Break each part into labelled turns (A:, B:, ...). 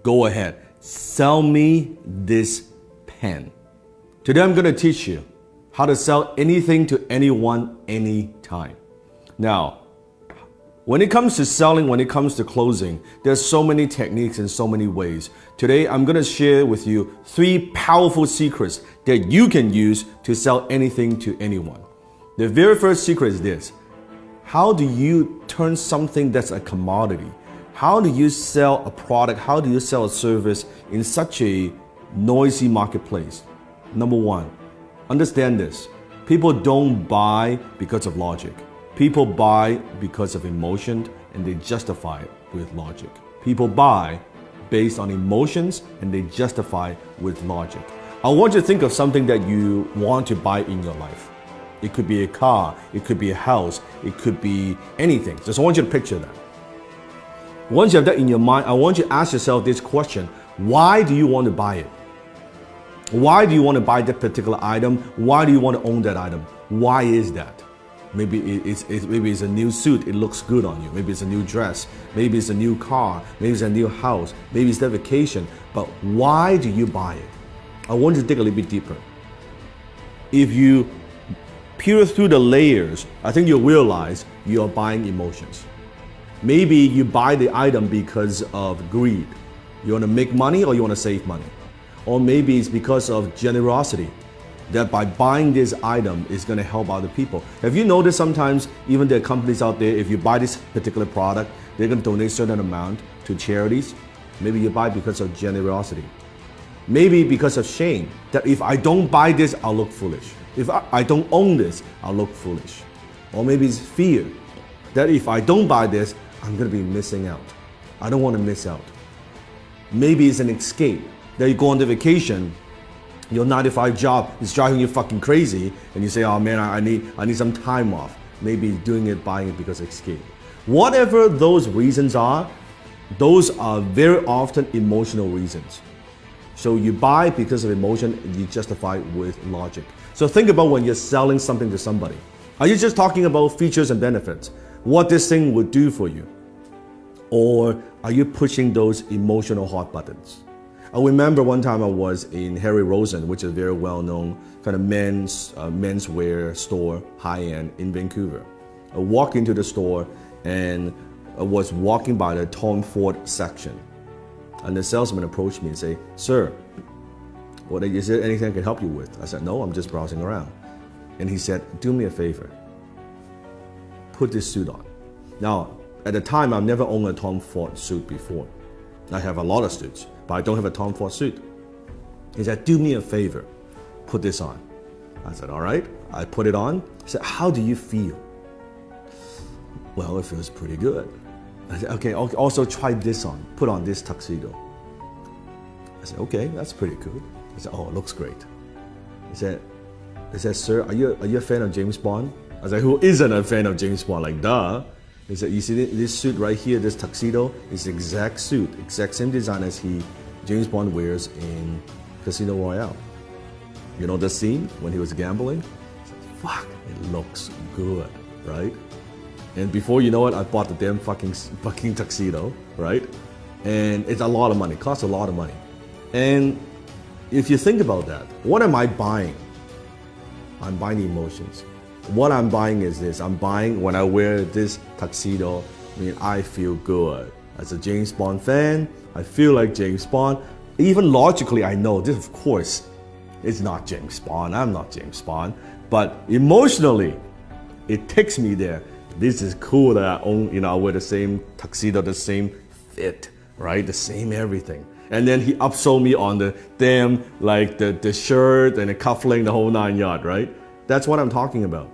A: go ahead, sell me this pen. Today I'm going to teach you how to sell anything to anyone, anytime. Now, when it comes to selling, when it comes to closing, there's so many techniques and so many ways. Today, I'm going to share with you 3 powerful secrets that you can use to sell anything to anyone. The very first secret is this. How do you turn something that's a commodity? How do you sell a product? How do you sell a service in such a noisy marketplace? Number 1, understand this. People don't buy because of logic. People buy because of emotion, and they justify it with logic. People buy based on emotions, and they justify with logic. I want you to think of something that you want to buy in your life. It could be a car, it could be a house, it could be anything. Just want you to picture that. Once you have that in your mind, I want you to ask yourself this question. Why do you want to buy it? Why do you want to buy that particular item? Why do you want to own that item? Why is that? Maybe it's a new suit, it looks good on you. Maybe it's a new dress. Maybe it's a new car. Maybe it's a new house. Maybe it's that vacation. But why do you buy it? I want you to dig a little bit deeper. If you peer through the layers, I think you'll realize you're buying emotions. Maybe you buy the item because of greed. You want to make money or you want to save money. Or maybe it's because of generosity, that by buying this item is going to help other people. Have you noticed sometimes even there are companies out there, if you buy this particular product, they're going to donate a certain amount to charities? Maybe you buy because of generosity. Maybe because of shame, that if I don't buy this, I'll look foolish. If I don't own this, I'll look foolish. Or maybe it's fear, that if I don't buy this, I'm going to be missing out. I don't want to miss out. Maybe it's an escape, that you go on the vacation, your 9-to-5 job is driving you fucking crazy, and you say, oh man, I need some time off. Maybe doing it, buying it because of escape. Whatever those reasons are, those are very often emotional reasons. So you buy because of emotion, and you justify with logic. So think about when you're selling something to somebody. Are you just talking about features and benefits? What this thing would do for you? Or are you pushing those emotional hot buttons? I remember one time I was in Harry Rosen, which is a very well-known kind of menswear store, high-end in Vancouver. I walked into the store and I was walking by the Tom Ford section. And the salesman approached me and said, sir, is there anything I can help you with? I said, no, I'm just browsing around. And he said, do me a favor. Put this suit on. Now, at the time, I've never owned a Tom Ford suit before. I have a lot of suits, but I don't have a Tom Ford suit. He said, do me a favor, put this on. I said, all right. I put it on. He said, how do you feel? Well, it feels pretty good. I said, okay, also try this on. Put on this tuxedo. I said, okay, that's pretty good. He said, oh, it looks great. He said, sir, are you a fan of James Bond? I said, who isn't a fan of James Bond? Like, duh. He said, you see this suit right here, this tuxedo, is the exact suit, exact same design as James Bond wears in Casino Royale. You know the scene when he was gambling? I said, fuck, it looks good, right? And before you know it, I bought the damn fucking tuxedo, right? And it's a lot of money, costs a lot of money. And if you think about that, what am I buying? I'm buying emotions. What I'm buying is this. I'm buying when I wear this tuxedo, I feel good. As a James Bond fan, I feel like James Bond. Even logically, I know this, of course, it's not James Bond. I'm not James Bond. But emotionally, it takes me there. This is cool that I own, I wear the same tuxedo, the same fit, right? The same everything. And then he upsold me on the damn, like the shirt and the cufflink, the whole 9 yards, right? That's what I'm talking about.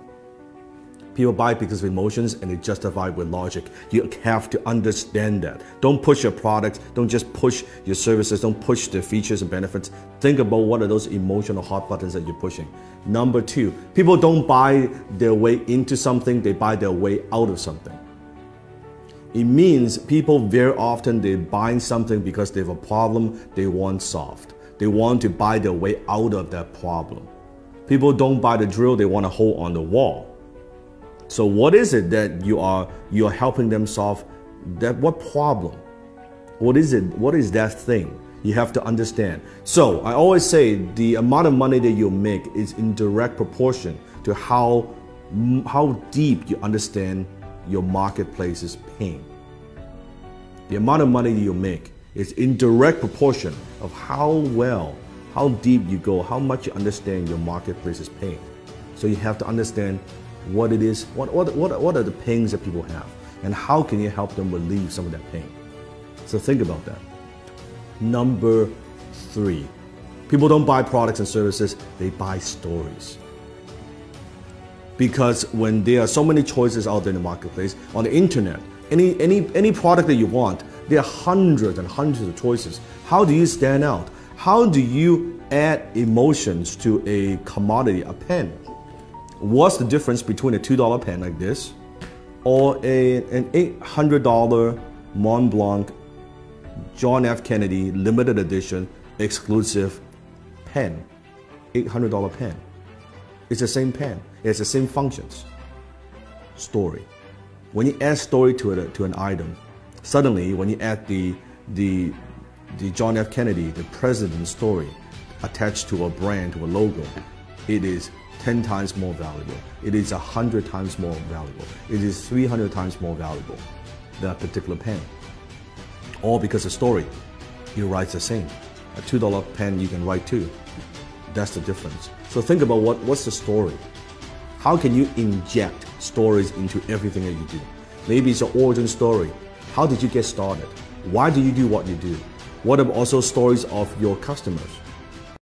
A: People buy because of emotions and they justify with logic. You have to understand that. Don't push your products. Don't just push your services. Don't push the features and benefits. Think about what are those emotional hot buttons that you're pushing. Number 2, people don't buy their way into something. They buy their way out of something. It means people very often, they're buying something because they have a problem they want solved. They want to buy their way out of that problem. People don't buy the drill, they want to hold on the wall. So what is it that you are helping them solve? What problem? What is it? What is that thing? You have to understand. So I always say the amount of money that you make is in direct proportion to how deep you understand your marketplace's pain. The amount of money that you make is in direct proportion of how deep you go, how much you understand your marketplace's pain. So you have to understand what it is, what are the pains that people have, and how can you help them relieve some of that pain. So think about that. Number 3, people don't buy products and services, they buy stories. Because when there are so many choices out there in the marketplace, on the internet, any product that you want, there are hundreds and hundreds of choices. How do you stand out? How do you add emotions to a commodity, a pen? What's the difference between a $2 pen like this or an $800 Mont Blanc John F. Kennedy limited edition exclusive pen? $800 pen. It's the same pen. It has the same functions. Story. When you add story to an item, suddenly when you add the John F. Kennedy, the president's story attached to a brand, to a logo, it is 10 times more valuable. It is 100 times more valuable. It is 300 times more valuable than a particular pen. All because the story, you write the same. A $2 pen you can write too. That's the difference. So think about what's the story? How can you inject stories into everything that you do? Maybe it's your origin story. How did you get started? Why do you do what you do? What are also stories of your customers?